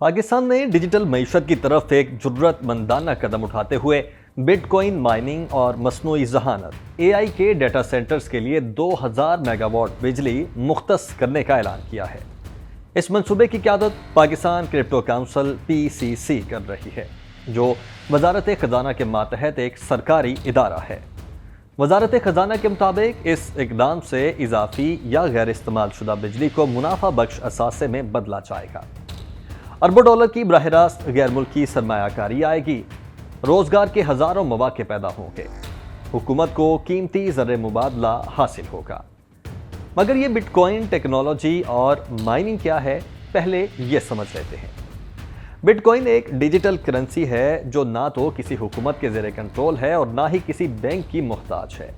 पाकिस्तान ने डिजिटल मईशत की तरफ एक जुर्रतमंदाना कदम उठाते हुए बिटकॉइन माइनिंग और मसनूई जहानत एआई के डेटा सेंटर्स के लिए 2000 मेगावाट बिजली मुख्तस करने का ऐलान किया है। इस मंसूबे की क़यादत पाकिस्तान क्रिप्टो काउंसिल PCC कर रही है, जो वजारत खजाना के मातहत एक सरकारी इदारा है। वजारत खजाना के मुताबिक इस इकदाम से इजाफी या गैर इस्तेमाल शुदा बिजली को मुनाफा बख्श असासे में बदला जाएगा। अरबों डॉलर की बराह रास्त गैर मुल्की सरमायाकारी आएगी, रोजगार के हजारों मौके पैदा होंगे, हुकूमत को कीमती ज़र मुबादला हासिल होगा। मगर ये बिटकॉइन टेक्नोलॉजी और माइनिंग क्या है, पहले ये समझ लेते हैं। बिटकॉइन एक डिजिटल करेंसी है जो ना तो किसी हुकूमत के ज़ेरे कंट्रोल है और ना ही किसी बैंक की मोहताज है।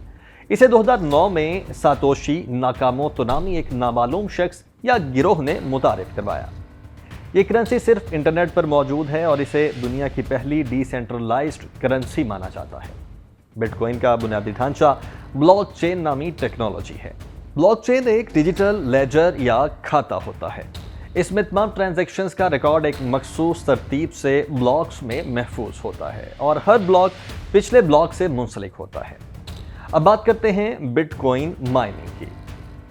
इसे 2009 में सातोशी नाकामोतो नामी एक नामालूम शख्स या गिरोह ने मुतारिफ करवाया। ये करेंसी सिर्फ इंटरनेट पर मौजूद है और इसे दुनिया की पहली डिसेंट्रलाइज्ड करेंसी माना जाता है। बिटकॉइन का बुनियादी ढांचा ब्लॉकचेन नामी टेक्नोलॉजी है। ब्लॉकचेन एक डिजिटल लेजर या खाता होता है। इसमें तमाम ट्रांजैक्शंस का रिकॉर्ड एक मखसूस तरतीब से ब्लॉक्स में महफूज होता है और हर ब्लॉक पिछले ब्लॉक से मुंसलिक होता है। अब बात करते हैं बिटकॉइन माइनिंग की।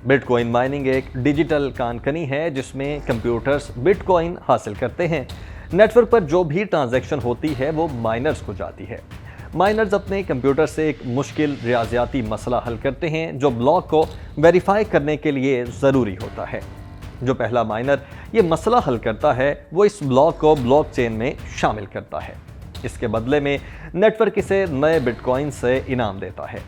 बिटकॉइन माइनिंग एक डिजिटल कानकनी है जिसमें कंप्यूटर्स बिटकॉइन हासिल करते हैं। नेटवर्क पर जो भी ट्रांजैक्शन होती है वो माइनर्स को जाती है। माइनर्स अपने कंप्यूटर से एक मुश्किल रियाजियाती मसला हल करते हैं जो ब्लॉक को वेरीफाई करने के लिए ज़रूरी होता है। जो पहला माइनर ये मसला हल करता है वो इस ब्लॉक को ब्लॉकचेन में शामिल करता है। इसके बदले में नेटवर्क इसे नए बिटकॉइन से इनाम देता है।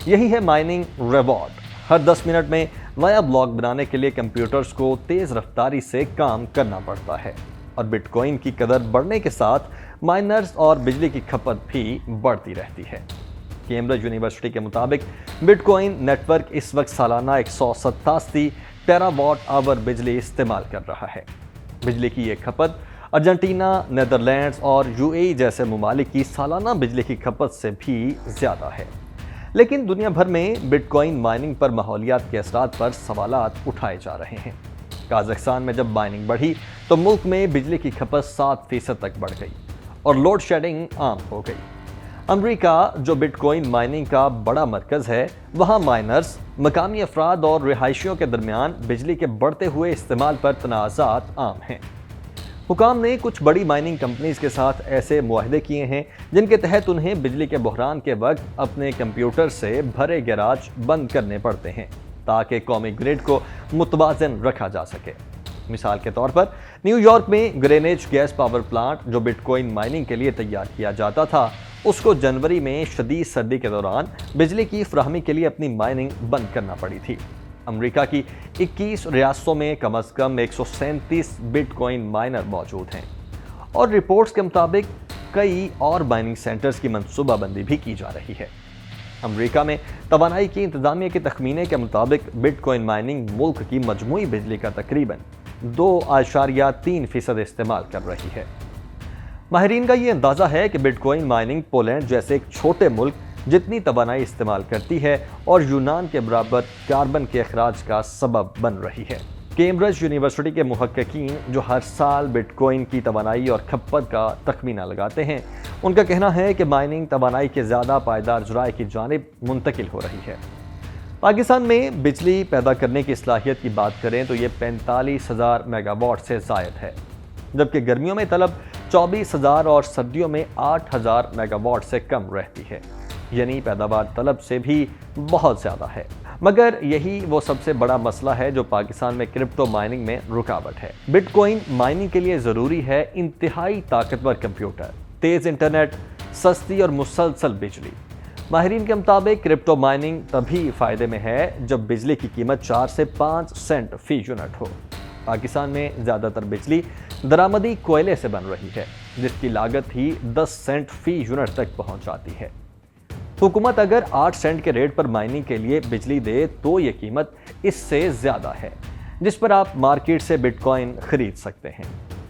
यही है माइनिंग रिवॉर्ड। हर 10 मिनट में नया ब्लॉक बनाने के लिए कंप्यूटर्स को तेज़ रफ्तारी से काम करना पड़ता है और बिटकॉइन की कदर बढ़ने के साथ माइनर्स और बिजली की खपत भी बढ़ती रहती है। कैम्ब्रिज यूनिवर्सिटी के मुताबिक बिटकॉइन नेटवर्क इस वक्त सालाना 187 टेरावाट आवर बिजली इस्तेमाल कर रहा है। बिजली की ये खपत अर्जेंटीना, नीदरलैंड्स और UAE जैसे ममालिक की सालाना बिजली की खपत से भी ज़्यादा है। लेकिन दुनिया भर में बिटकॉइन माइनिंग पर माहौलियात के असरात पर सवालात उठाए जा रहे हैं। काज़ाख्स्तान में जब माइनिंग बढ़ी तो मुल्क में बिजली की खपत 7% तक बढ़ गई और लोड शेडिंग आम हो गई। अमरीका, जो बिटकॉइन माइनिंग का बड़ा मरकज़ है, वहाँ माइनर्स, मकामी अफराद और रिहायशियों के दरमियान बिजली के बढ़ते हुए इस्तेमाल पर तनाज़ात आम हैं। हुकाम ने कुछ बड़ी माइनिंग कंपनीज के साथ ऐसे मुआहदे किए हैं जिनके तहत उन्हें बिजली के बहरान के वक्त अपने कंप्यूटर से भरे गैराज बंद करने पड़ते हैं ताकि कौमी ग्रिड को मुतवाज़न रखा जा सके। मिसाल के तौर पर न्यूयॉर्क में ग्रेनेज गैस पावर प्लांट जो बिटकॉइन माइनिंग के लिए तैयार किया जाता था, उसको जनवरी में शदीद सर्दी के दौरान बिजली की फराहमी के लिए अपनी माइनिंग बंद करना पड़ी थी। अमेरिका की 21 रियासतों में कम से कम 137 बिटकॉइन माइनर मौजूद हैं और रिपोर्ट्स के मुताबिक कई और माइनिंग सेंटर्स की मंसूबाबंदी भी की जा रही है। अमेरिका में तवानाई की इंतजामिया के तखमीने के मुताबिक बिटकॉइन माइनिंग मुल्क की मजमूई बिजली का तकरीबन 2.3% इस्तेमाल कर रही है। माहिरीन का ये अंदाज़ा है कि बिटकॉइन माइनिंग पोलैंड जैसे एक छोटे मुल्क जितनी तवानाई इस्तेमाल करती है और यूनान के बराबर कार्बन के अखराज का सबब बन रही है। कैम्ब्रिज यूनिवर्सिटी के मुहक्किकीन जो हर साल बिटकॉइन की तवानाई और खपत का तखमीना लगाते हैं, उनका कहना है कि माइनिंग तवानाई के ज़्यादा पायदार ज़राए की जानिब मुंतकिल हो रही है। पाकिस्तान में बिजली पैदा करने की सलाहियत की बात करें तो ये 45,000 मेगावाट से ज़ायद है, जबकि गर्मियों में तलब 24,000 और सर्दियों में 8,000 मेगावाट से कम रहती है, यानी पैदावार तलब से भी बहुत ज़्यादा है। मगर यही वो सबसे बड़ा मसला है जो पाकिस्तान में क्रिप्टो माइनिंग में रुकावट है। बिटकॉइन माइनिंग के लिए ज़रूरी है इंतहाई ताकतवर कंप्यूटर, तेज़ इंटरनेट, सस्ती और मुसलसल बिजली। माहिरीन के मुताबिक क्रिप्टो माइनिंग तभी फ़ायदे में है जब बिजली की कीमत 4 से 5 सेंट फी यूनिट हो। पाकिस्तान में ज़्यादातर बिजली दरामदी कोयले से बन रही है जिसकी लागत ही 10 सेंट फी यूनिट तक पहुँच जाती है। हुकूमत अगर 8 सेंट के रेट पर माइनिंग के लिए बिजली दे तो ये कीमत इससे ज़्यादा है जिस पर आप मार्केट से बिटकॉइन खरीद सकते हैं।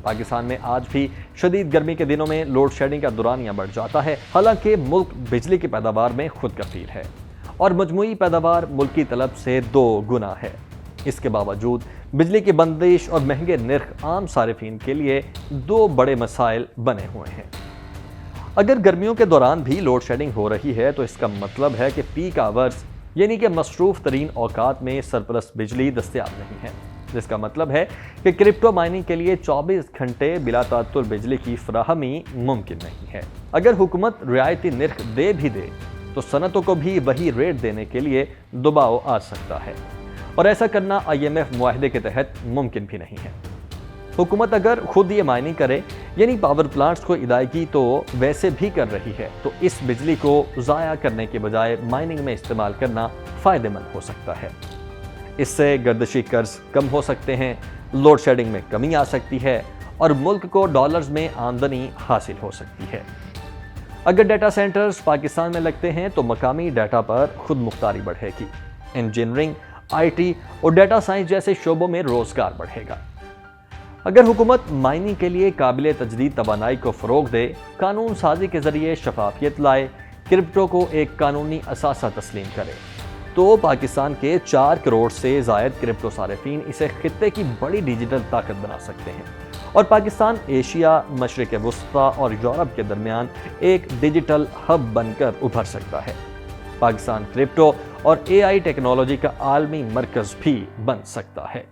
पाकिस्तान में आज भी शदीद गर्मी के दिनों में लोड शेडिंग का दौरानिया बढ़ जाता है। हालांकि मुल्क बिजली की पैदावार में खुद कफील है और मजमूई पैदावार मुल्क की तलब से 2 गुना है। اس کے باوجود بجلی کی بندش اور مہنگے نرخ عام صارفین کے لیے دو بڑے مسائل بنے ہوئے ہیں۔ اگر گرمیوں کے دوران بھی لوڈ شیڈنگ ہو رہی ہے تو اس کا مطلب ہے کہ پیک آورز یعنی کہ مصروف ترین اوقات میں سرپلس بجلی دستیاب نہیں ہے، جس کا مطلب ہے کہ کرپٹو مائننگ کے لیے 24 گھنٹے بلا تعطل بجلی کی فراہمی ممکن نہیں ہے۔ اگر حکومت رعایتی نرخ دے بھی دے تو صنعتوں کو بھی وہی ریٹ دینے کے لیے دباؤ آ سکتا ہے، اور ایسا کرنا IMF معاہدے کے تحت ممکن بھی نہیں ہے۔ حکومت اگر خود یہ مائننگ کرے یعنی پاور پلانٹس کو ادائیگی تو ویسے بھی کر رہی ہے، تو اس بجلی کو ضائع کرنے کے بجائے مائننگ میں استعمال کرنا فائدہ مند ہو سکتا ہے۔ اس سے گردشی قرض کم ہو سکتے ہیں، لوڈ شیڈنگ میں کمی آ سکتی ہے اور ملک کو ڈالرز میں آمدنی حاصل ہو سکتی ہے۔ اگر ڈیٹا سینٹرز پاکستان میں لگتے ہیں تو مقامی ڈیٹا پر خود مختاری بڑھے گی، انجینئرنگ، IT اور ڈیٹا سائنس جیسے شعبوں میں روزگار بڑھے گا۔ اگر حکومت مائننگ کے لیے قابل تجدید توانائی کو فروغ دے، قانون سازی کے ذریعے شفافیت لائے، کرپٹو کو ایک قانونی اثاثہ تسلیم کرے، تو پاکستان کے 4 کروڑ سے زائد کرپٹو صارفین اسے خطے کی بڑی ڈیجیٹل طاقت بنا سکتے ہیں، اور پاکستان ایشیا، مشرق وسطیٰ اور یورپ کے درمیان ایک ڈیجیٹل ہب بن کر ابھر سکتا ہے۔ پاکستان کرپٹو اور AI ٹیکنالوجی کا عالمی مرکز بھی بن سکتا ہے۔